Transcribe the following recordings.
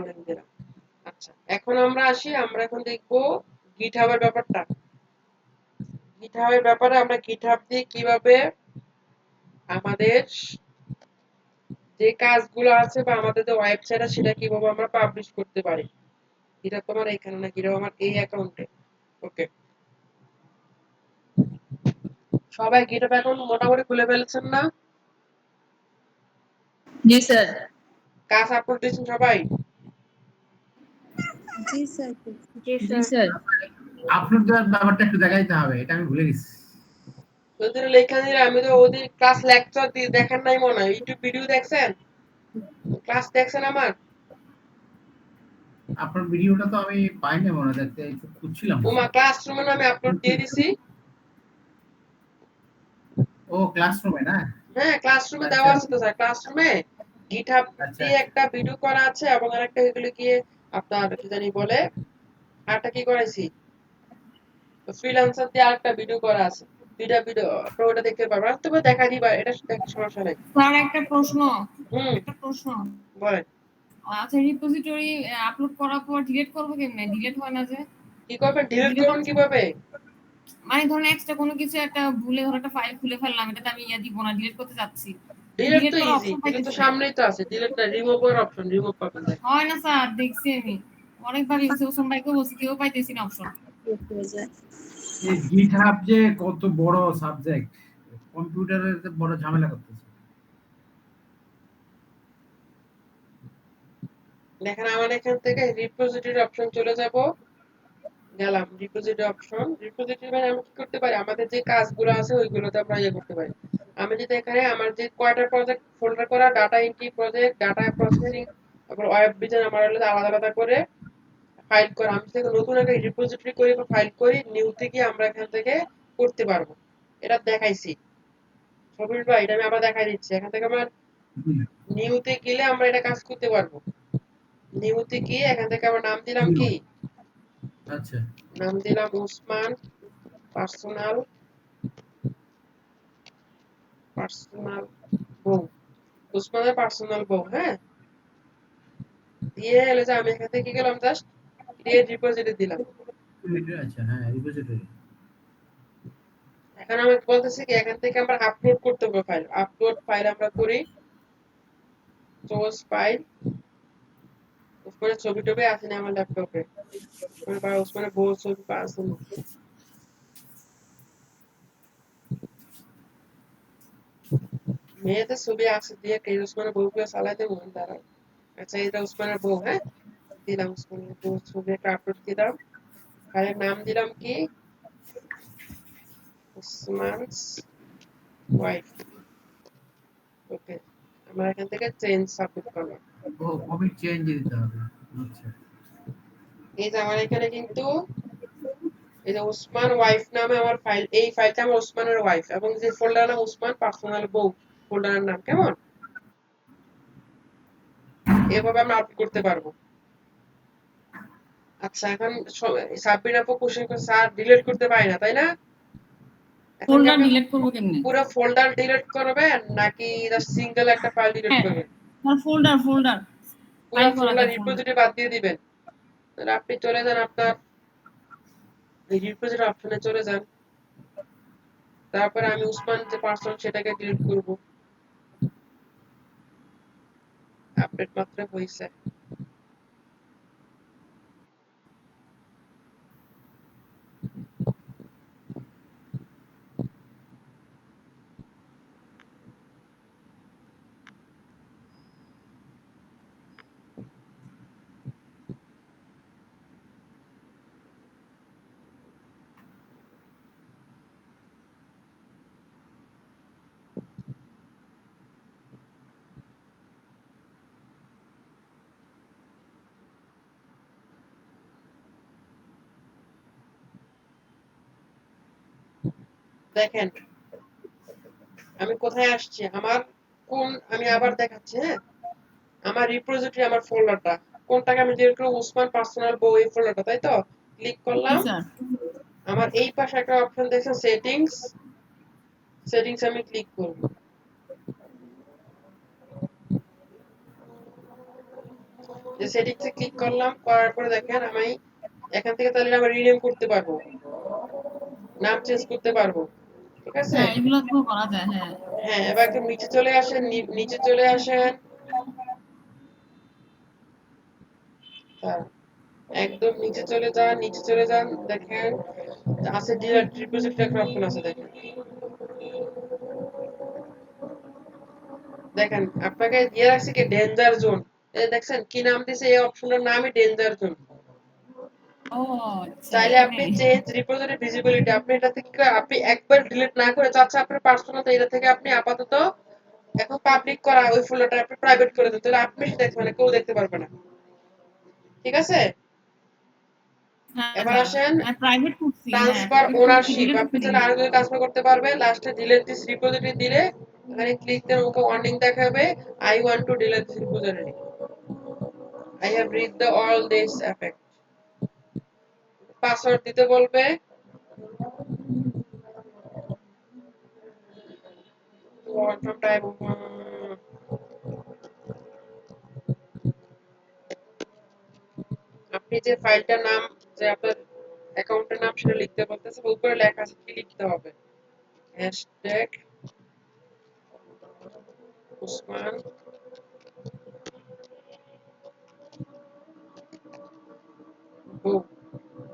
Name দিলাম। আচ্ছা, এখন আমরা আসি, আমরা এখন দেখব GitHub এর ব্যাপারটা। GitHub এর ব্যাপারে আমরা GitHub দিয়ে কিভাবে আমাদের যে কাজগুলো আছে বা আমাদের যে ওয়েবসাইট আছে সেটা কিভাবে আমরা পাবলিশ করতে পারি। এটা তোমার এখানে না, এটা আমার এই অ্যাকাউন্টে। ওকে, সবাই GitHub অ্যাকাউন্ট মোটামুটি খুলে ফেলছেন না? জি স্যার। কাজ আপলোড দিয়েছেন সবাই? জি স্যার। জি স্যার। আপলোড দেওয়ার ব্যাপারটা একটু দেখাইতে হবে, এটা আমি ভুলে গেছি। ওদের লেখা দিলে আমি তো ওদের ক্লাস লেকচার দিয়ে দেখেন নাই মনে হয়। ইউটিউব ভিডিও দেখছেন? ক্লাস দেখছেন আমার? আপনার ভিডিওটা তো আমি পাইনি মনে হয়, দেখতে একটু খুঁজছিলাম। ওমা, ক্লাসরুমে আমি আপলোড দিয়ে দিছি। ও ক্লাসরুমে না? হ্যাঁ, ক্লাসরুমে আচ্ছা দেওয়া আছে তো স্যার। ক্লাসরুমে GitHub আচ্ছা দিয়ে একটা ভিডিও করা আছে এবং আরেকটা এগুলো গিয়ে আপনার কি জানি বলে, আরেকটা কি করাইছি, ফ্রিল্যান্সার দিয়ে আরেকটা ভিডিও করা আছে। দুইটা ভিডিও আপনারা ওটা দেখতে পারবেন। তবে দেখা দিবা, এটা দেখতে সমস্যা নেই। স্যার একটা প্রশ্ন হুম, বলেন। আচ্ছা, রিপোজিটরি আপলোড করার পর ডিলিট করব কেমনে? ডিলিট হয় না যে? কি করবেন, ডিলিট ডিলিট করবেন অপশন কিভাবে? মানে ধরুন এক্সট্রা কোনো কিছু একটা ভুলে ধরো একটা ফাইল খুলে ফেললাম, এটাতে আমি দিব না, ডিলিট করতে চাচ্ছি, ডিলিট ডিলিট তো করার ইজি, অপশন ডিলিট তো পাইতেছি না। সামনেই তো আছে। ডিলিট না, রিমুভ এর অপশন, রিমুভ পাবেন। দেখ, হয় না স্যার, দেখছি আমি অনেকবার ইউজ ওসমান ভাইকে বলছি, কেউ পাইতেছি না অপশন। এই GitHub যে কত বড় সাবজেক্ট, কম্পিউটারের বড় ঝামেলা করতেছে। দেখেন আমার এখান থেকে রিপোজিটরি অপশন চলে যাব। গেলাম রিপোজিটরি অপশন। রিপোজিটরি মানে আমি কি করতে পারি, আমাদের যে কাজগুলো আছে ওইগুলোতে আমরা ইয়ে করতে পারি। আমি যদি এখানে আমার যে কয়টা প্রজেক্ট ফোল্ডার করা, data entry project, data processing, তারপর ওয়েব ডিজাইন আমার হলো আলাদা আলাদা করে ফাইল করা। আমি যদি নতুন একটা রিপোজিটরি করি বা ফাইল করি, নিউ থেকে আমরা এখান থেকে করতে পারবো। এটা দেখাইছি সবির ভাই, এটা আমি আবার দেখাই দিচ্ছি। এখান থেকে আমার নিউতে গেলে আমরা এটা কাজ করতে পারবো। নিউতে গিয়ে এখান থেকে আমার নাম দিলাম কি, আচ্ছা নাম দিলাম ওসমান পার্সোনাল পার্সোনাল বউ, ওসমানের পার্সোনাল বউ। হ্যাঁ, দিয়ে এলে যে আমি এখান থেকে কি গেলাম, জাস্ট ক্রিয়েট রিপোজিটরি দিলাম। আচ্ছা, হ্যাঁ রিপোজিটরি। এখন আমি বলতেছি কি, এখান থেকে আমরা আপলোড করতে হবে ফাইল। আপলোড ফাইল আমরা করি, সোর্স ফাইল। ওসমানের ছবি টবি আছে না আমার ল্যাপটপে? ওসমানের বউ ছবি আছে না? মেয়েদের ছবি আছে দিয়ে কে ওসমানের বউকে চালাইতে মন দাঁড়ায়। আচ্ছা, এটা ওসমানের বউ। হ্যাঁ, দিলাম ওসমানের বউ ছবি একটা আপলোড দিলাম। ফাইলের নাম দিলাম কি, ওসমানস ওয়াইফ। ওকে, আমরা এখান থেকে চেঞ্জ সাবমিট করলাম। ও কমিট চেঞ্জ দিতে হবে। আচ্ছা এই যে আমার এখানে কিন্তু এই যে ওসমান ওয়াইফ নামে আমার ফাইল, এই ফাইলটা আমার ওসমানের ওয়াইফ এবং যে ফোল্ডার নাম ওসমান পার্সোনাল বউ, ফোল্ডারের নাম। কেমন? এভাবে আমরা আপলোড করতে পারবো। আচ্ছা, এখন সাবমিট আপু কোশ্চেন করে, স্যার ডিলিট করতে পারি না, তাই না? এখন কি ফোল্ডার আপনি ডিলিট করব কেমনে? পুরো ফোল্ডার ডিলিট করবেন নাকি সিঙ্গেল একটা ফাইল ডিলিট হ্যাঁ, করবেন? ফোল্ডার ফোল্ডার পুরো ফাইল করা ফোল্ডার যায় ফোল্ডার। রিপোজিটরি বাদ দিয়ে দিবেন। তাহলে আপনি চলে যান আপনার রিপোজিটরি অপশনে চলে যান। তারপরে আমি উসমান যে পার্সন সেটাকে ডিলিট করব। আপডেট মাত্র হয়েছে। দেখেন আমি কোথায় আসছি, আমার কোন, আমি আবার দেখাচ্ছি। হ্যাঁ, আমার রিপোজিটরি, আমার ফোল্ডারটা কোনটাকে আমি ডিলিট করব, ওসমান পার্সোনাল বউ, এই ফোল্ডারটা, তাই তো? ক্লিক জি করলাম। স্যার। আমার এই পাশে একটা অপশন দেখছেন সেটিংস, সেটিংস আমি ক্লিক করব। যে সেটিংসে ক্লিক করলাম, করার পরে দেখেন আমি এখান থেকে তাহলে আমরা রিনেম করতে পারবো, নাম চেঞ্জ করতে পারবো। ঠিক আছে? হ্যাঁ, এগুলো তো করা যায়, হ্যাঁ। হ্যাঁ, এবার একটু নিচে চলে আসেন, নিচে চলে আসেন। হ্যাঁ, একদম নিচে চলে যান, নিচে চলে যান, দেখেন আছে ডিলেট রিপোজিটরি একটা অপশন আছে, দেখেন। দেখেন আপনাকে দিয়ে রাখছে কি ডেঞ্জার জোন। এই দেখছেন কি নাম দিছে, এই অপশনের নামই ডেঞ্জার জোন। ও আচ্ছা, চাইলে এখানে। আপনি চেঞ্জ রিপোজিটরি ভিজিবিলিটি, আপনি এটা থেকে আপনি একবার ডিলিট না করে চাচ্ছে আপনার পার্সোনাল, এটা থেকে আপনি আপাতত এখন পাবলিক করা ওই ফোল্ডারটা আপনি প্রাইভেট করে দেন, তাহলে আপনি দেখতে মানে কেউ দেখতে পারবে না। ঠিক আছে? হ্যাঁ, এবার হ্যাঁ, আসেন হ্যাঁ, প্রাইভেট করছি, হ্যাঁ, ট্রান্সফার প্রাইভেট করছি, ওনারশিপ, ডিলিট আপনি করি চাইলে নাই। আরো যদি ট্রান্সফার করতে পারবেন, লাস্টে ডিলিট দিস রিপোজিটরি দিলে এখানে ক্লিক দেন, ওকে ওয়ার্নিং দেখাবে I want to delete this repository, I have read the all this effect. Password দিতে বলবে, want to type আপনি যে ফাইলটার নাম, যে আপনার অ্যাকাউন্টের নাম সেটা লিখতে বলতেছে, উপরে লেখা আছে কি লিখতে হবে, হ্যাশট্যাগ উসমান বুক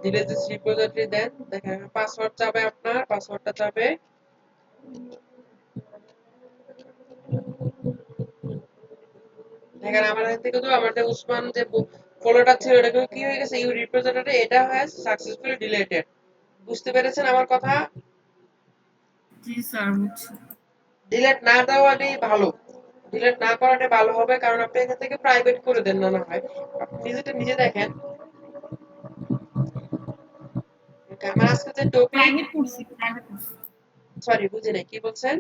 দিলে যে রিপোজিটরি দেন, দেখেন পাসওয়ার্ড চাবে, আপনার পাসওয়ার্ডটা চাবে। দেখেন আমার এখান থেকে তো আমার যে উসমান যে ফলোটা ছিল এটা কিন্তু কি হয়ে গেছে, ইউ রিপ্রেজেন্টেটিভ এটা হ্যাজ সাকসেসফুলি ডিলিটেড। বুঝতে পেরেছেন আমার কথা? জি স্যার, বুঝছি। ডিলিট না দেওয়াটাই ভালো, ডিলিট না করাটাই ভালো হবে, কারণ আপনি এখান থেকে প্রাইভেট করে দেন, না হয় আপনি নিজেটা নিজে দেখেন। আমার আজকে যে টপিক, প্রাইভেট করছি, প্রাইভেট করছি। সরি বুঝি নাই কি বলছেন।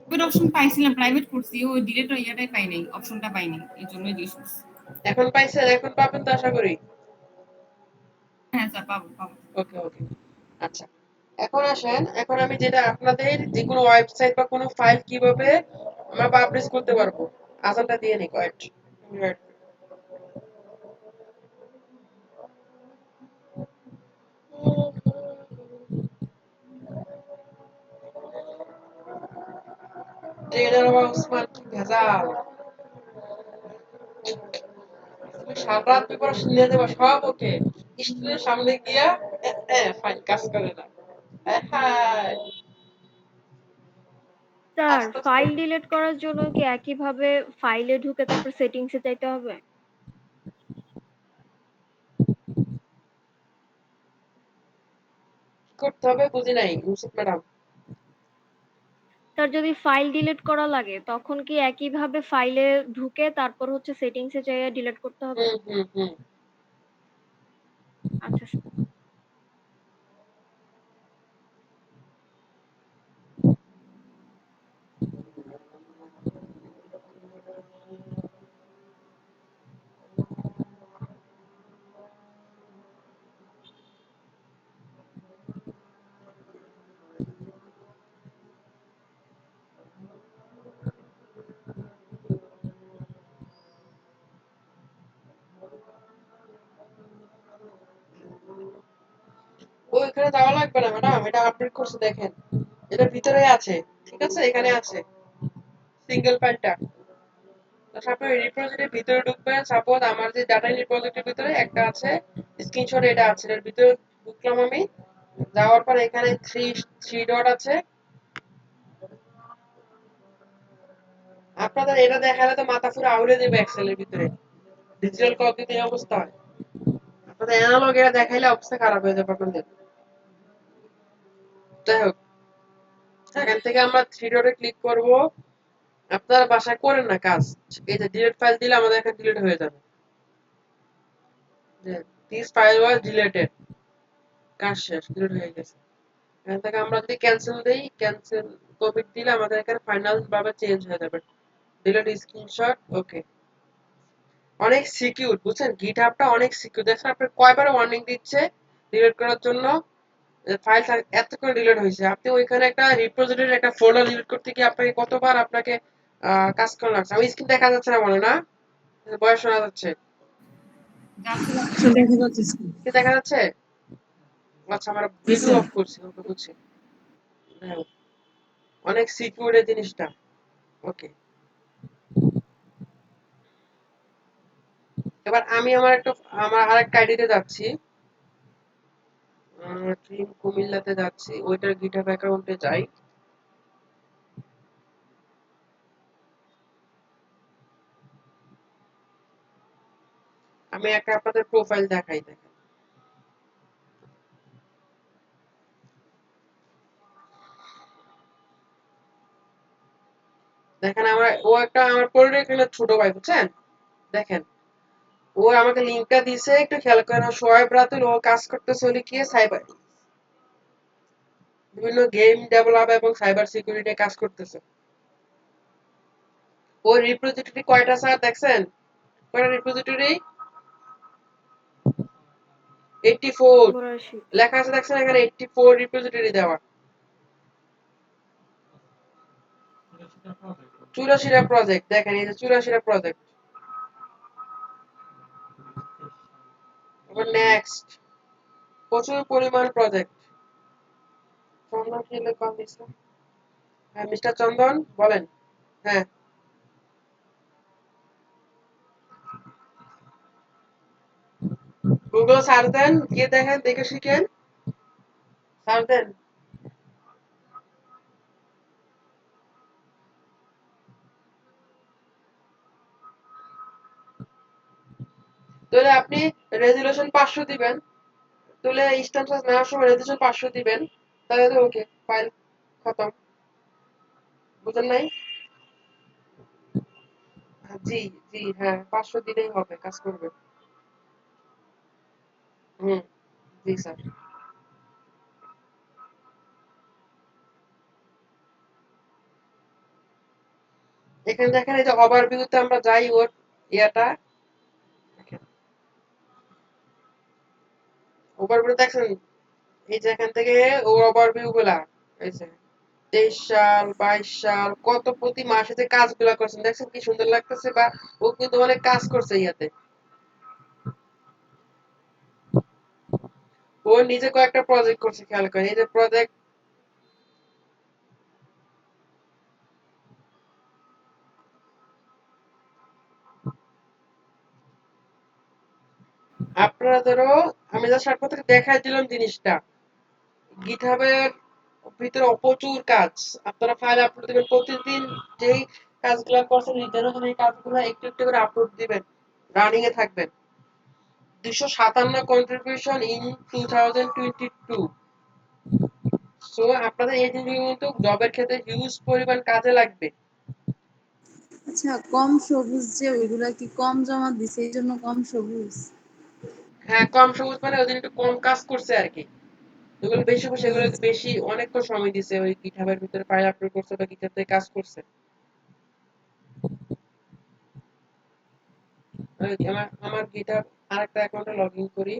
প্রাইভেট অপশন পাইছিলাম, প্রাইভেট করছি, ওই ডিলিট ইয়াটাই পাই নাই, অপশনটা পাই নাই, এই জন্যই জিজ্ঞেস করছি। এখন পাইছেন, এখন পাবেন তো আশা করি। হ্যাঁ স্যার, পাবো পাবো। ওকে ওকে, আচ্ছা। এখন আসেন, এখন আমি যেটা আপনাদের যে কোনো ওয়েবসাইট বা কোনো ফাইল কিভাবে আমরা পাবলিশ করতে পারবো, আজানটা দিয়ে নি কয়েক। ট্রেনার বা উসমান কি ভেজাল, তুমি সারা রাত প্রিপারেশন নিয়ে দেবা সব, ওকে স্টুডেন্টের সামনে গিয়া ফাইন কাজ করে না। হ্যাঁ, স্যার, আস্তে আস্তে ফাইল ডিলিট করার জন্য কি একইভাবে ফাইলে ঢুকে তারপর সেটিংসে যাইতে হবে? করতে হবে, বুঝি নাই ইউসুফ ম্যাডাম। স্যার, যদি ফাইল ডিলিট করা লাগে তখন কি একইভাবে ফাইলে ঢুকে তারপর হচ্ছে সেটিংসে যেয়ে ডিলিট করতে হবে? হুম হুম হুম। আচ্ছা স্যার। ওইখানে যাওয়া লাগবে না ম্যাডাম, এটা আপডেট করছে দেখেন, এটা ভিতরে আছে। ঠিক আছে, এখানে আছে সিঙ্গেল ফাইলটা। আপনি রিপোজিটরির ভিতরে ঢুকবেন, সাপোজ আমার যে ডাটা রিপোজিটরির ভিতরে একটা আছে স্ক্রিনশট, এটা আছে, এর ভিতরে ঢুকলাম আমি। যাওয়ার পর এখানে থ্রি থ্রি ডট আছে। আপনাদের এটা দেখালে তো মাথা পুরো আউড়ে দেবে এক্সেলের ভিতরে, ডিজিটাল কপিতে এই অবস্থা হয়। আপনাদের অ্যানালগ এটা দেখাইলে অবস্থা খারাপ হয়ে যাবে আপনাদের। যাই হোক, এখান থেকে আমরা থ্রি ডটে ক্লিক করব। আপনারা বাসায় করেন না কাজ, এই যে ডিলিট ফাইল দিলে আমাদের এখানে ডিলিট হয়ে যাবে, যে দিস ফাইল ওয়াজ ডিলিটেড, কাজ শেষ, ডিলিট হয়ে গেছে। এখান থেকে আমরা যদি ক্যান্সেল দেই, ক্যান্সেল কপি দিলে আমাদের এখানে ফাইনাল ভাবে চেঞ্জ হয়ে যাবে, ডিলিট স্ক্রিনশট। ওকে, অনেক সিকিউর, বুঝছেন, গিটহাবটা অনেক সিকিউর। দেখেন আপনার কয়বার ওয়ার্নিং দিচ্ছে ডিলিট করার জন্য, ফাইল এত করে ডিলিট হয়েছে, আপনি ওইখানে একটা রিপোজিটরি একটা ফোল্ডার ডিলিট করতে গিয়ে আপনাকে কতবার আপনাকে কাজ করা লাগছে। আমার স্ক্রিন দেখা যাচ্ছে না বলে না? বয়স শোনা যাচ্ছে? যাচ্ছে আচ্ছা, দেখা যাচ্ছে। কি দেখা যাচ্ছে? আচ্ছা, আমরা জি ভিডিও স্যার। অফ করছি, ওকে বুঝছি। হ্যাঁ, অনেক সিকিউর এই জিনিসটা। ওকে, এবার আমি আমার আরেকটা আইডিতে যাচ্ছি, ড্রিম কুমিল্লাতে যাচ্ছি, ওইটার গিটহাব অ্যাকাউন্টে যাই। আমি একটা আপনাদের প্রোফাইল দেখাই, দেখেন। দেখেন আমার পলিটেকনিকের ছোট ভাই, বুঝছেন? দেখেন, ও আমাকে লিঙ্কটা দিছে, একটু খেয়াল করেন। সোয়েব রাতুল, ও কাজ করতেছে হলে কি সাইবার, বিভিন্ন গেম ডেভেলপ এবং সাইবার সিকিউরিটি কাজ করতেছে। ওর রিপোজিটরি কয়টা স্যার দেখছেন? কয়টা রিপোজিটরি? 84 84। লেখা আছে, দেখছেন এখানে 84 রিপোজিটরি দেওয়া। 84টা প্রজেক্ট, দেখেন এই যে 84টা প্রজেক্ট। এবার নেক্সট, প্রচুর পরিমাণ প্রজেক্ট। চন্দন কি লেখা দিছে? হ্যাঁ, মিস্টার চন্দন বলেন। হ্যাঁ, গুগল সার্চ দেন, গিয়ে দেখেন, দেখে শিখেন, সার্চ দেন। তাহলে আপনি রেজুলেশন 500 দিবেন, তাহলে ইনস্ট্যান্স নেওয়ার সময় রেজুলেশন 500 দিবেন, তাহলে তো ওকে, ফাইল খতম। বুঝেন নাই? জি, জি, হ্যাঁ, 500 দিলেই হবে, কাজ করবে। হুম, জি স্যার। এখানে দেখেন, এই যে ওভারভিউতে আমরা যাই, ওর ইয়াটা ওভারভিউ দেখছেন, এই যে এখান থেকে ওর ওভারভিউ গুলা, এই যে 23 সাল, 22 সাল, কত প্রতি মাসে যে কাজগুলা করছেন, দেখছেন কি সুন্দর লাগতেছে? বা ও কিন্তু অনেক কাজ করছে ইয়াতে। ও নিজে কয়েকটা প্রজেক্ট করছে, খেয়াল করেন, এই যে প্রজেক্ট। আপনাদেরও আমি যা শর্ট থেকে দেখাই দিলাম জিনিসটা, গিটহাবের ভিতরে প্রচুর কাজ। আপনারা ফাইল আপলোড দিবেন প্রতিদিন, যেই কাজগুলো করছেন নিজেরও যেন এই কাজগুলো একটু একটু করে আপলোড দিবেন, রানিং এ থাকবেন। 257 কন্ট্রিবিউশন ইন 2022। সো আপনাদের এই জিনিসগুলো কিন্তু জবের ক্ষেত্রে হিউজ পরিমাণ কাজে লাগবে। আচ্ছা, কম সবুজ যে ওইগুলা কি কম জমা দিছে এই জন্য কম সবুজ? হ্যাঁ, কম সবুজ মানে ওদিন একটু কম কাজ করছে আর কি। যেগুলো বেশি করছে সেগুলো একটু বেশি অনেকক্ষণ সময় দিছে, ওই গিটহাবের ভিতরে ফাইল আপলোড করছে বা গিটহাব থেকে কাজ করছে। আমার গিটহাব আরেকটা অ্যাকাউন্টে লগ ইন করি।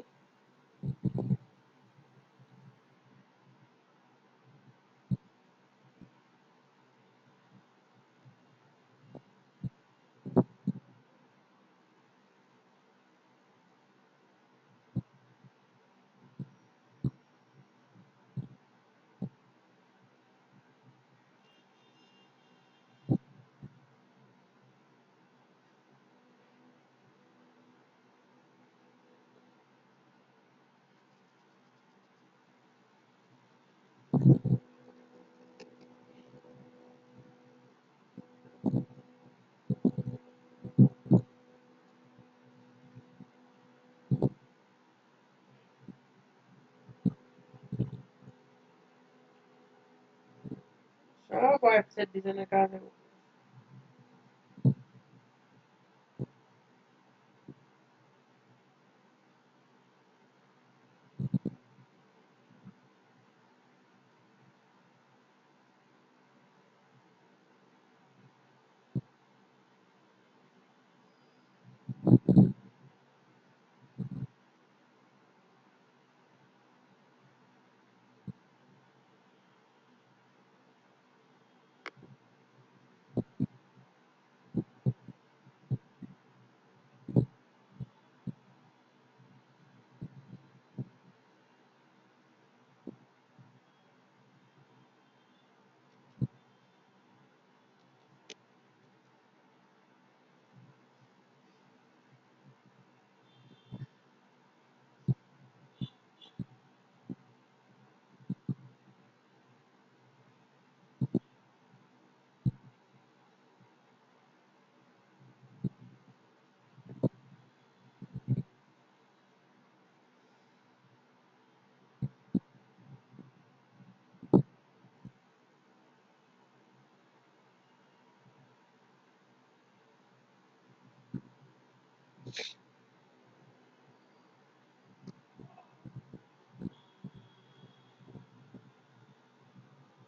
সব ওয়েবসাইট ডিজাইনের কাজ।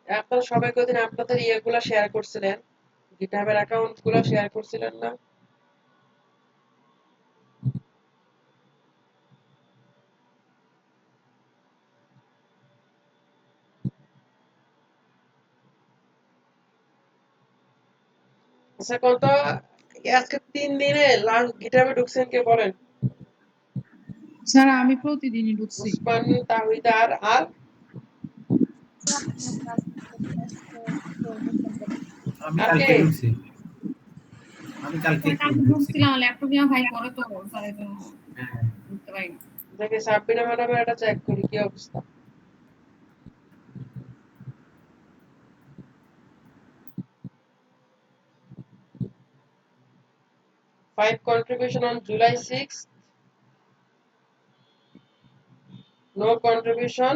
আপনারা সবাই কদিন আপনাদের ইয়েগুলা শেয়ার করছিলেন, গিটহাবের অ্যাকাউন্ট গুলো শেয়ার করছিলেন না? আচ্ছা কত আজকে 3 দিনে লাস্ট গিটহাবে ঢুকছেন কে বলেন? স্যার আমি প্রতিদিনই ঢুকছি। উসমান, তাহিদার আর আমি আর কালকে কে? ঢুকছি। আমি কালকে স্যার কালকে ঢুকছি। ঢুকছিলাম, ল্যাপটপ নিয়ে ভাই পরে তো স্যার তো হ্যাঁ। বুঝতে পারিনি। দেখে সাব্বিনা ম্যাডামের এটা চেক করি কি অবস্থা। Five contribution on July 6th. No contribution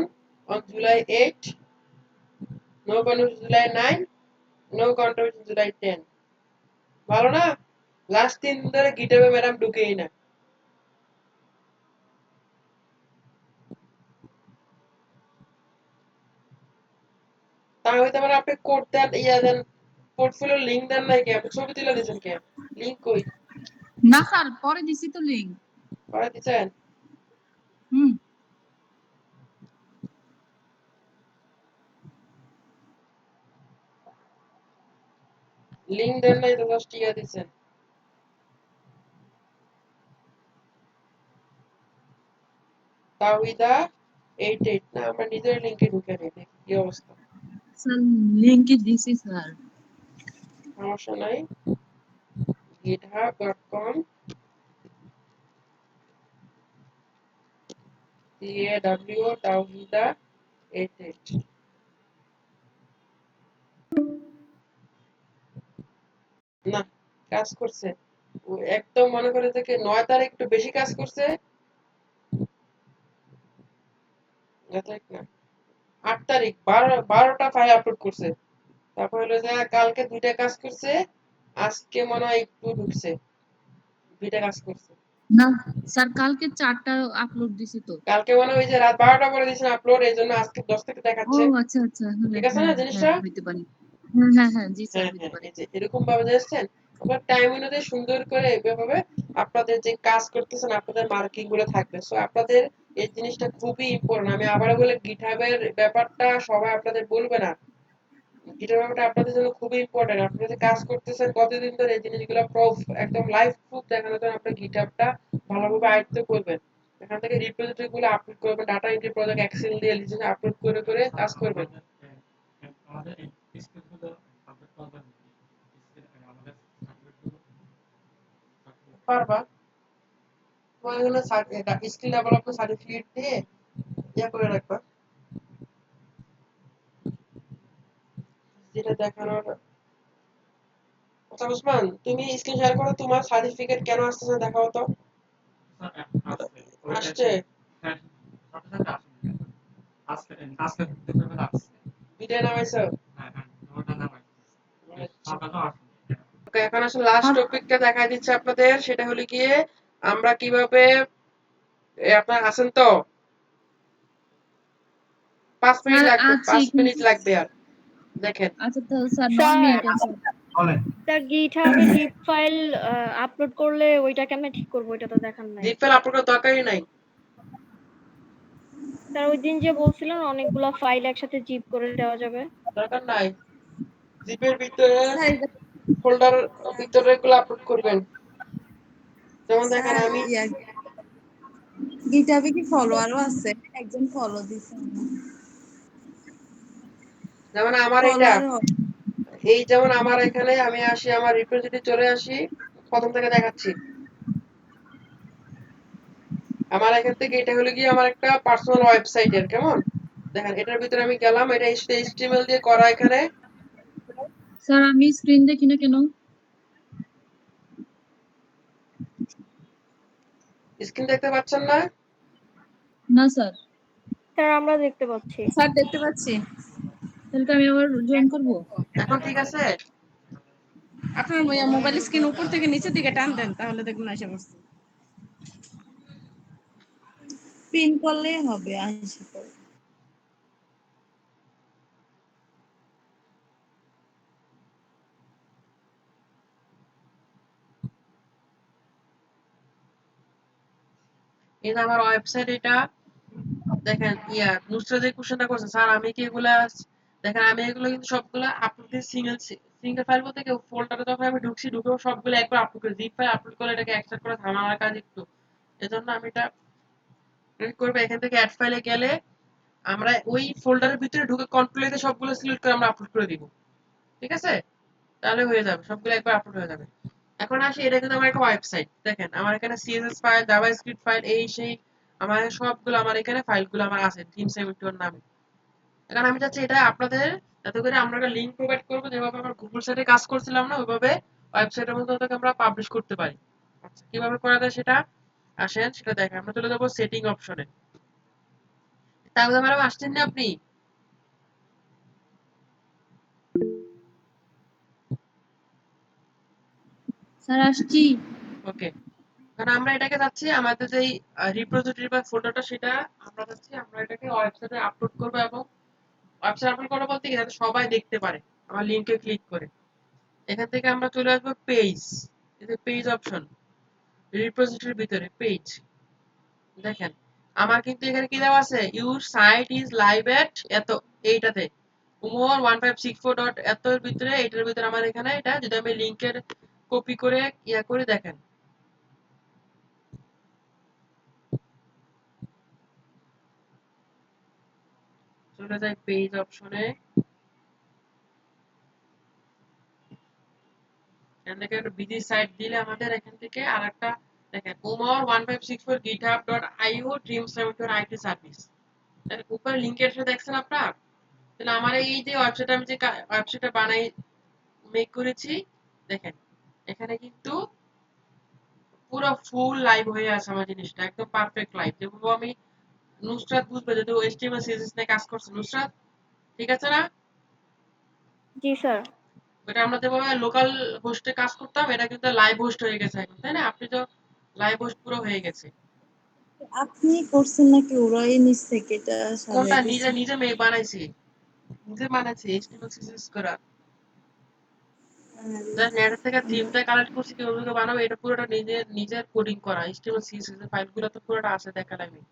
on July 8. No contribution July 9. No contribution July 10. ভালো না? লাস্ট 3 দিন ধরে গিটহাবে ম্যাডাম ঢুকেই না। তাহলে তো মানে আপনি কোড দেন, ইয়া দেন, পোর্টফোলিও লিংক দেন নাই কে? আপনি ছবি তুলে দিয়েছেন কে? লিংক কই? না স্যার পরে দিছি তো লিংক। পরে দিছেন? হুম। লিংক দেন নাই তো জাস্ট ইয়া দিছেন। তাওহিদা 88 না, আমরা নিজের লিংকে ঢুকে নেই, দেখি কি অবস্থা। স্যার লিংকই দিছি স্যার। সমস্যা নাই। github.com CAW তাওহিদা 88 না, কাজ করছে। ও একদম মনে করে থেকে 9 তারিখ একটু বেশি কাজ করছে। 9 তারিখ না, 8 তারিখ 12টা ফাইল আপলোড করছে। তারপর হলো যে কালকে 2টা কাজ করছে, আজকে মনে হয় একটু ঢুকছে, 2টা কাজ করছে। না স্যার কালকে 4টা আপলোড দিছি তো। কালকে মনে হয় ওই যে রাত 12টা করে দিয়েছেন আপলোড, এই জন্য আজকে 10 থেকে ও দেখাচ্ছে। আচ্ছা আচ্ছা, হ্যাঁ ঠিক আছে না হ্যাঁ জিনিসটা? হ্যাঁ হইতে পারে। হ্যাঁ হ্যাঁ হ্যাঁ জি স্যার হ্যাঁ হইতে হ্যাঁ, পারে। এই যে এরকম ভাবে দেখছেন, আপনার টাইম অনুযায়ী সুন্দর করে এভাবে আপনাদের যে কাজ করতেছেন আপনাদের মার্কিং গুলো থাকবে। সো আপনাদের এই জিনিসটা খুবই ইম্পর্টেন্ট। আমি আবারও বলে গিটহাবের ব্যাপারটা সবাই আপনাদের বলবে না, গিটার ব্যাপারটা আপনাদের জন্য খুবই ইম্পর্টেন্ট। আপনি যে কাজ করতেছেন কতদিন ধরে এই জিনিসগুলো প্রুফ, একদম লাইভ প্রুফ দেখানোর জন্য আপনি গিটহাবটা ভালোভাবে আয়ত্ত করবেন। এখান থেকে রিপোজিটরি গুলো আপলোড করবেন, ডাটা এন্ট্রি প্রজেক্ট এক্সেল দিয়ে লিখে আপলোড করে করে কাজ করবেন। আমাদের এই স্কিলগুলো আপডেট করবেন, আমাদের সার্টিফিকেটগুলো পারবা? তোমার এখানে স্কিল ডেভেলপমেন্ট সার্টিফিকেট দিয়ে ইয়া করে রাখবা, যেটা দেখানোর। আচ্ছা উসমান, তুমি স্ক্রিন শেয়ার করো, তোমার সার্টিফিকেট কেন আসতেছে না দেখাও তো। আসছে আসছে? হ্যাঁ, সাথে সাথে আসছে আজকে আজকে দুপুরবেলা আসছে। ভিডিও নামাইছো? হ্যাঁ হ্যাঁ, ওটা নামাই সকালেও আসছে। ওকে, এখন আসলে লাস্ট টপিকটা দেখাই দিচ্ছে আপনাদের, সেটা হলো গিয়ে আমরা কিভাবে আপনার আছেন তো? 5 মিনিট স্যার লাগবে, আছি 5 মিনিট কিন্তু লাগবে আর। দেখেন আচ্ছা তো স্যার 9 স্যার মিনিট আছে। বলেন। স্যার গিটহাবে জিপ ফাইল আপলোড করলে ওইটা কেমনে ঠিক করবো, এটা তো দেখান নাই। জিপ ফাইল আপলোড করার দরকারই নাই। স্যার ওই দিন যে বলছিলেন অনেকগুলা ফাইল একসাথে জিপ করে দেওয়া যাবে। দরকার নাই। জিপের ভিতরে স্যার এটা ফোল্ডার ভিতরে গুলো আপলোড করবেন। যেমন দেখেন স্যার আমি ইয়া গিটহাবে কি ফলোয়ারও আছে? একজন ফলো দিছে। যেমন আমার এটা, ফলোয়ার এই যেমন আমার এখানে আমি আসি, আমার রিপোজিটরি চলে আসি, প্রথম থেকে দেখাচ্ছি। আমার এখান থেকে এটা হলো গিয়ে আমার একটা পার্সোনাল ওয়েবসাইটের, কেমন দেখেন এটার ভিতরে আমি গেলাম, এটা HTML দিয়ে করা। এখানে স্যার আমি স্ক্রিন দেখি না কেন? স্ক্রিন দেখতে পাচ্ছেন না? না স্যার। স্যার আমরা দেখতে পাচ্ছি। স্যার দেখতে পাচ্ছি। তাহলে তো আমি আবার জয়েন করব। এখন ঠিক আছে? আপনার মোবাইল স্ক্রিন উপর থেকে নিচের দিকে টান দেন তাহলে দেখুন এসে পড়ছে। পিন করলেই হবে আইসা পড়ে। এই যে আমার ওয়েবসাইট এটা দেখেন নুসরাত যে কোশ্চেনটা করছে স্যার আমি কি এগুলা দেখেন আমি এগুলো কিন্তু সবগুলো আপলোড দিয়ে সিঙ্গেল ফাইল বলতে কি ফোল্ডারে যখন আমি ঢুকছি ঢুকেও সবগুলো একবার আপলোড করে জিপ ফাইল আপলোড করে এটাকে এক্সট্রাক্ট করে ঝামেলার কাজ একটু এজন্য আমি এটা করবো এখান থেকে অ্যাড ফাইলে গেলে আমরা ওই ফোল্ডারের ভিতরে ঢুকে কন্ট্রোল এ সবগুলো সিলেক্ট করে আমরা আপলোড করে দিব ঠিক আছে তাহলে হয়ে যাবে সবগুলো একবার আপলোড হয়ে যাবে এখন আসি এটা কিন্তু আমার একটা ওয়েবসাইট দেখেন আমার এখানে সিএসএস ফাইল জাভাস্ক্রিপ্ট ফাইল এই সেই আমার সবগুলো আমার এখানে ফাইলগুলো আমার আছে থিম 71 নামে এখন আমি চাচ্ছি এটা আপনাদের যাতে করে আমরা একটা লিংক প্রোভাইড করবো যেভাবে আমরা গুগল সাইটে কাজ করছিলাম না ওইভাবে ওয়েবসাইটের মধ্যে ওটাকে আমরা পাবলিশ করতে পারি আচ্ছা কিভাবে করা যায় সেটা আসেন সেটা দেখেন আমরা চলে যাবো সেটিং অপশনে তাহলে ম্যাডাম আসছেন না আপনি স্যার আসছি। ওকে কারণ আমরা এটাকে যাচ্ছি আমাদের যে রিপোজিটরি বা ফোল্ডারটা সেটা আমরা যাচ্ছি আমরা এটাকে ওয়েবসাইটে আপলোড করব এবং ওয়েবসাইট আপলোড করা বলতে কি যাতে সবাই দেখতে পারে আমার লিংকে ক্লিক করে এখান থেকে আমরা চলে আসবো পেজ এই যে পেজ অপশন রিপোজিটরির ভিতরে পেজ দেখেন আমার কিন্তু এখানে কি দেওয়া আছে ইউর সাইট ইজ লাইভ এট এত এইটাতে উমর 1564 ডট এত এর ভিতরে এটার ভিতরে আমার এখানে এটা যদি আমি লিংকের কপি করে করে দেখেন চলে যাই পেজ অপশনে এখান থেকে একটা বিজি সাইট দিলে আমাদের এখান থেকে আরেকটা দেখেন Umar 1564 github.io dream74 IT service উপরে লিংকের সাথে দেখছেন আপনার তাহলে আমার এই যে ওয়েবসাইট আমি যে ওয়েবসাইটটা বানাই মেক করেছি দেখেন এখানে কিন্তু পুরো ফুল লাইভ হয়ে আছে আমার জিনিসটা একদম পারফেক্ট লাইভ যেভাবে আমি নুসরাত বুঝবে যদি ও HTML CSS নিয়ে কাজ করছে নুসরাত ঠিক আছে না জি স্যার। ওটা আমরা যেভাবে লোকাল হোস্টে কাজ করতাম এটা কিন্তু লাইভ হোস্ট হয়ে গেছে এখন তাই না আপনি তো লাইভ হোস্ট পুরো হয়ে গেছে আপনি করছেন নাকি ওরাই নিচ থেকে এটা কোনটা সাজাই নিজে দিছে? নিজে বানাইছি নিজে বানাইছি HTML CSS করা জাস্ট নেট থেকে থিমটা কালেক্ট করছি কি ওগুলো বানাবো এটা পুরোটা নিজের নিজের কোডিং করা HTML CSS এর ফাইলগুলো তো পুরোটা আছে দেখালাম আমি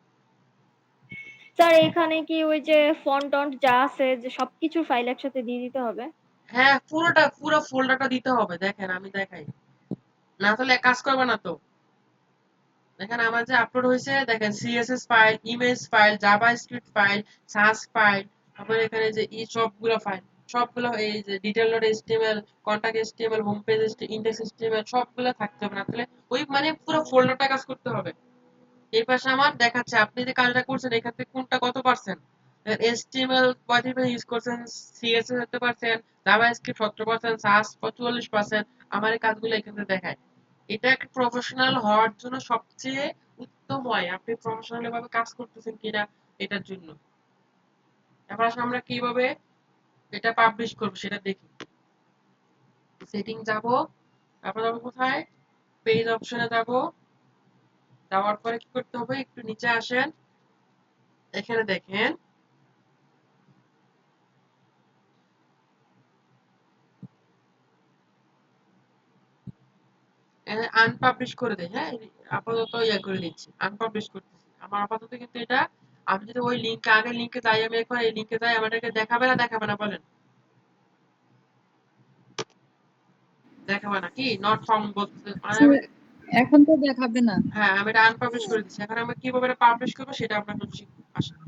স্যার এখানে কি ওই যে ফন্ট টন্ট যা আছে যে সবকিছু ফাইল একসাথে দিয়ে দিতে হবে? হ্যাঁ পুরোটা পুরো ফোল্ডারটা দিতে হবে দেখেন আমি দেখাই না তাহলে কাজ করবে না তো দেখেন আমার যে আপলোড হয়েছে দেখেন CSS file image file JavaScript file sass file তারপরে এখানে যে এই সবগুলো এই যে detail dot HTML contact HTML home page index HTML সবগুলো থাকতে হবে না তাহলে ওই মানে পুরো ফোল্ডারটা কাজ করতে হবে এই পাশে আমার দেখাচ্ছে আপনি যে কাজটা করছেন এখান থেকে কোনটা কত পার্সেন্ট এইচটিএমএল 35 ইউজ করছেন সিএসএস 70% জাভাস্ক্রিপ্ট 70% সাস 44% আমার এই কাজগুলো এখানে দেখায় এটা একটা প্রফেশনাল হওয়ার জন্য সবচেয়ে উত্তম হয় আপনি প্রফেশনাল ভাবে কাজ করতেছেন কিনা এটার জন্য এবার আসলে আমরা কিভাবে এটা পাবলিশ করব সেটা দেখি সেটিং যাব তারপর যাব কোথায় পেজ অপশনে যাব যাওয়ার পরে কি করতে হবে একটু নিচে আসেন এখানে দেখেন আনপাবলিশ করে দেই হ্যাঁ আপাতত করে দিচ্ছি আনপাবলিশ করতেছি আমার আপাতত কিন্তু এটা আমি যদি ওই লিংকে আগের লিংকে যাই আমি এখন এই লিংকে যাই আমাদেরকে দেখাবে না বলেন দেখাবে না কি নট ফাউন্ড বলতে মানে আমি এখন তো দেখাবে না। হ্যাঁ আমি এটা আনপাবলিশ করে দিচ্ছি এখন আমি কিভাবে এটা পাবলিশ করবো সেটা আমরা এখন শিখবো আসেন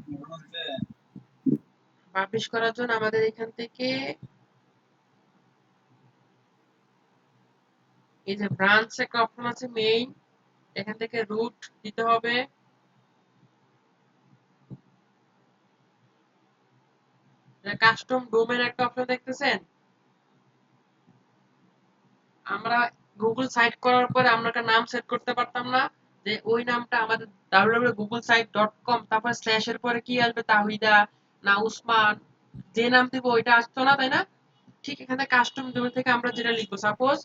পাবলিশ করার জন্য আমাদের এখান থেকে এই যে ব্রাঞ্চ একটা অপশন আছে মেইন এখান থেকে রুট দিতে হবে কাস্টম ডোমেন একটা অপশন দেখতেছেন আমরা গুগল সাইট করার পরে আমরা একটা নাম সেট করতে পারতাম না যে ওই নামটা আমাদের www.googlesite.com তারপর স্ল্যাশ এর পরে কি আসবে তাহিদা না উসমান যে নাম দিব ওইটা আসতো না তাই না ঠিক এখানে কাস্টম ডোমেন থেকে আমরা যেটা লিখবো সাপোজ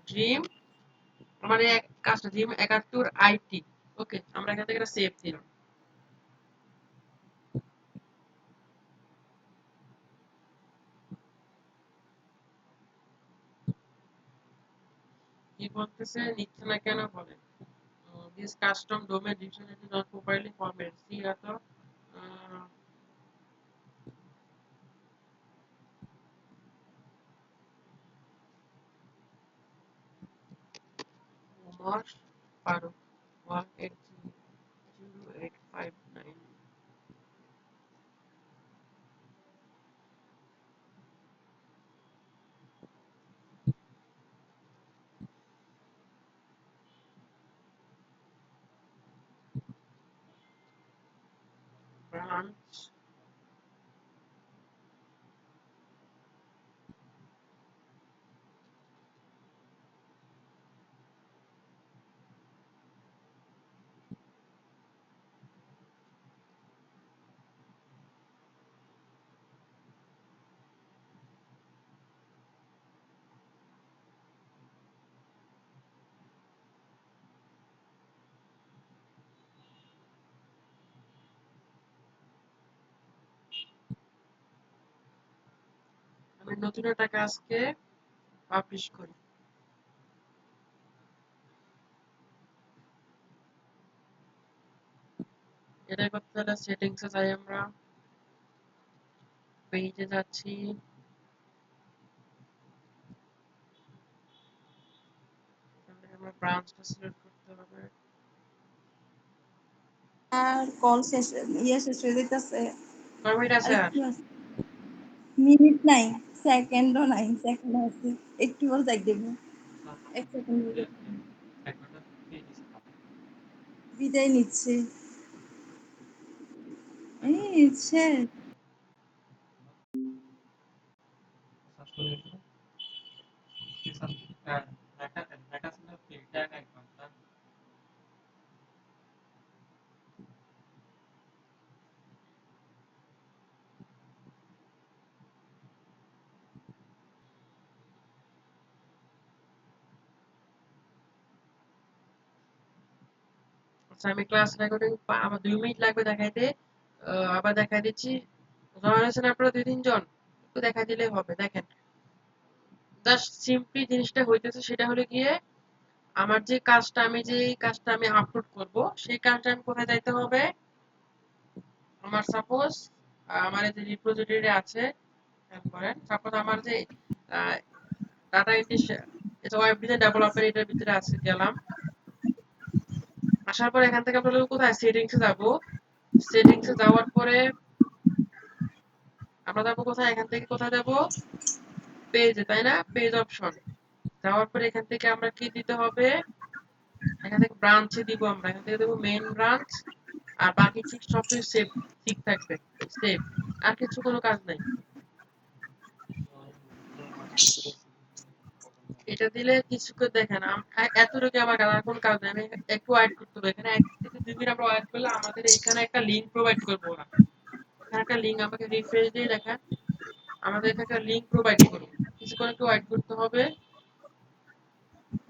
ড্রিম আমাদের কাস্টম ড্রিম 71 আইটি ওকে, আমরা এখান থেকে একটা সেভ দিলাম। কি বলতেছে নিচ্ছে না কেন বলে? This custom domain dictionary not properly format সি এত ওমর ফারুক 1800859 ব্রাঞ্চ আমি নতুন একটা কাজকে পাবলিশ করি। এটা করতে হলে সেটিংসে যাই, আমরা পেজে যাচ্ছি, এখান থেকে আমরা ব্রাঞ্চটা সিলেক্ট করতে হবে। আর কল শেষ, ইয়ে শেষ হয়ে যাইতেছে। কয় মিনিট আর আছে আর? একটু আছে, মিনিট নাই, সেকেন্ডও নাই, সেকেন্ড আছে, একটু পর দেখ দেবো, এক সেকেন্ড একবারটা পেয়ে দিছি বিদায় নিচ্ছে। এই শেষ। সার্চ করে দেখো কিছু লেখা লেখা ছিল ফিল্টার একবারটা আচ্ছা, আমি ক্লাস রেকর্ডিং আমার 2 মিনিট লাগবে দেখাইতে। আবার দেখাই দিচ্ছি। জয়েন আছেন আপনারা 2-3 জন, একটু দেখাই দিলেই হবে। দেখেন, জাস্ট সিম্পলি জিনিসটা হইতেছে সেটা হলো গিয়ে আমার যে কাজটা আমি আপলোড করব, সেই কাজটা আমি কোথায় যাইতে হবে? আমার সাপোজ আমার এই যে রিপোজিটরি আছে, খেয়াল করেন, সাপোজ আমার যে data entry web design development এটার ভিতরে আছে, গেলাম। আসার পর এখান থেকে আপনারা কোথায় সেটিংসে যাব, সেটিংসে যাওয়ার পরে আমরা যাবো কোথায়, এখান থেকে কোথায় যাব? পেজে, তাই না? পেজ অপশন যাওয়ার পরে এখান থেকে আমরা কি দিতে হবে? এখান থেকে ব্রাঞ্চে দিব, আমরা এখান থেকে দেবো মেইন ব্রাঞ্চ। আর বাকি ঠিক সবকিছু সেভ ঠিক থাকবে, সেভ। আর কিছু কোনো কাজ নাই। এটা দিলে কিছুক্ষণ দেখেন এতটুকু আমার কাজ, আর কোনো কাজ নেই। আমি একটু ওয়েট করতে হবে, এখানে 1 থেকে 2 মিনিট আমরা ওয়েট করলে আমাদের এখানে একটা লিঙ্ক প্রোভাইড করবো ওরা। এখানে একটা লিঙ্ক আমাকে রিফ্রেশ দিয়ে দেখেন, আমাদের এখানে একটা লিঙ্ক প্রোভাইড করবো। কিছুক্ষণ একটু ওয়েট করতে হবে,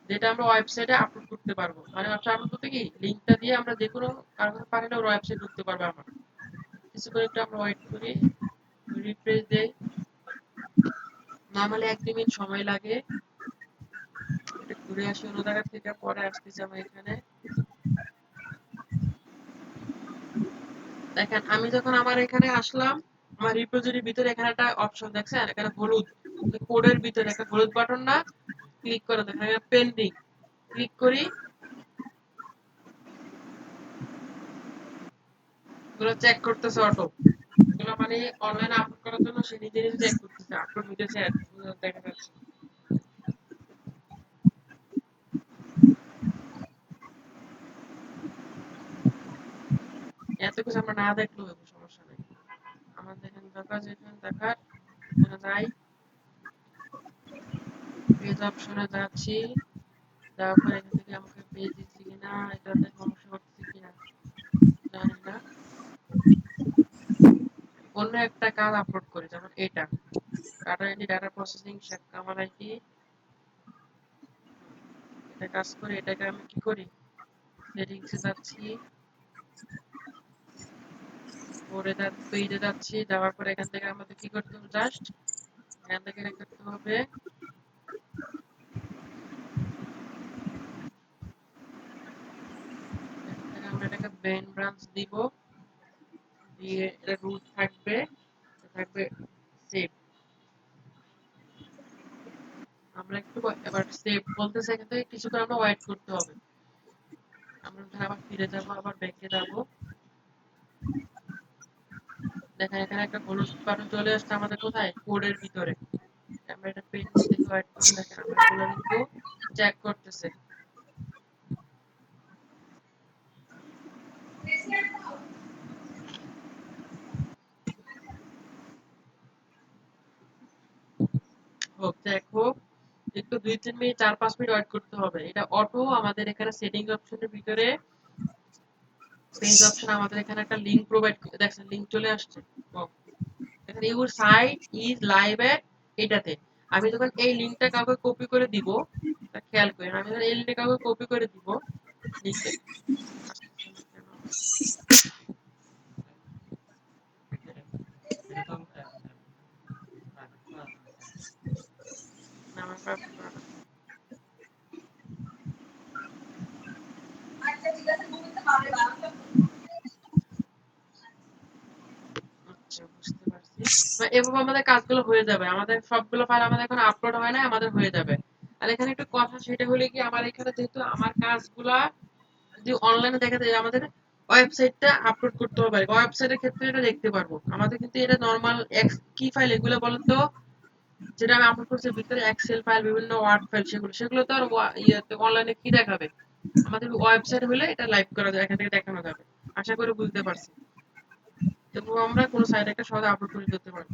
যেটা আমরা ওয়েবসাইটে আপলোড করতে পারবো। মানে ওয়েবসাইট আপলোড করতে কি লিঙ্কটা দিয়ে আমরা যে কোনো কারো কাছে পাঠালে ওর ওয়েবসাইট ঢুকতে পারবে আমার। কিছুক্ষণ একটু আমরা ওয়েট করি, রিফ্রেশ দেই। নরমালি 1-2 মিনিট সময় লাগে। এটা ঘুরে আসি অন্য জায়গা থেকে, পরে আসতেছি আমরা এখানে। দেখেন, আমি যখন আমার এখানে আসলাম, আমার রিপোজিটরির ভিতরে এখানে একটা অপশন দেখছেন, এখানে হলুদ কোডের ভিতরে একটা হলুদ বাটন না, ক্লিক করে দেখেন পেন্ডিং, ক্লিক করি। এগুলো চেক করতেছে অটো, এগুলো মানে অনলাইনে আপলোড করার জন্য সে নিজে নিজে চেক করতেছে আপলোড হইতেছে, দেখা যাচ্ছে। এত কিছু আমরা না দেখলেও হবে, সমস্যা নেই। আমার দেখেন দরকার, যেখানে দেখার এখানে যাই, পেজ অপশনে যাচ্ছি, যাওয়ার পর এখান থেকে আমাকে পেজ দিচ্ছে কিনা, এটাতে সমস্যা হচ্ছে কিনা জানি না। অন্য একটা কাজ আপলোড করি, যেমন এটা data entry, data processing, Sheikh Kamal IT. এটা কাজ করে, এটাকে আমি কি করি, সেটিংসে যাচ্ছি, পেজে যাচ্ছি, যাওয়ার পরে এখান থেকে আমাদের কি করতে হবে, জাস্ট এখান থেকে করতে হবে এখান থেকে আমরা এটাকে মেইন ব্রাঞ্চ দিব, দিয়ে এটা রুট থাকবে, থাকবে সেভ। আমরা একটু এবার সেভ বলতেছে, এখান থেকে কিছুক্ষণ আমরা ওয়েট করতে হবে। আমরা আবার ফিরে যাব, আবার ব্যাকে যাব, দেখেন এখানে একটা হলুদ বাটন চলে আসছে আমাদের কোথায়, কোডের ভিতরে। আমরা এটা পেন্ডিং থেকে ওয়েট করে দেখেন আমরা এগুলো কিন্তু চেক করতেছে। হোক চেক হোক, একটু 2-3 মিনিট 4-5 মিনিট ওয়েট করতে হবে। এটা অটো আমাদের এখানে সেটিং অপশনের ভিতরে পেজ অপশন আমাদের এখানে একটা লিংক প্রোভাইড, দেখছেন লিংক চলে আসছে। এখানে ইউর সাইট ইজ লাইভ এট এটাতে আমি যখন এই লিংকটা কাউকে কপি করে দিব, খেয়াল করেন, আমি যখন এই লিংকটা কাউকে কপি করে দিব, লিংকটা এটা তো আমার প্রাপ্ত করা না। আচ্ছা বুঝতে পারছি। এভাবে আমাদের কাজগুলো হয়ে যাবে, আমাদের সবগুলো ফাইল আমাদের এখন আপলোড হয় না, আমাদের হয়ে যাবে। আর এখানে একটু কথা সেটা হলে কি, আমার এখানে যেহেতু আমার কাজগুলা যদি অনলাইনে দেখা যায়, আমাদের ওয়েবসাইটটা আপলোড করতে হবে। ওয়েবসাইটের ক্ষেত্রে এটা দেখতে পারবো আমাদের, কিন্তু এটা নরমাল এক্স কি ফাইল এগুলো বলেন তো, যেটা আমি আপলোড করছি ভিতরে এক্সেল ফাইল, বিভিন্ন ওয়ার্ড ফাইল, সেগুলো তো আর ইয়েতে অনলাইনে কি দেখাবে, আমাদের ওয়েবসাইট হলে এটা লাইভ করা যায়, এখান থেকে দেখানো যাবে। আশা করি বুঝতে পারছি। তবুও আমরা কোনো সাইটে একটা সহজে আপলোড করে দিতে পারবো।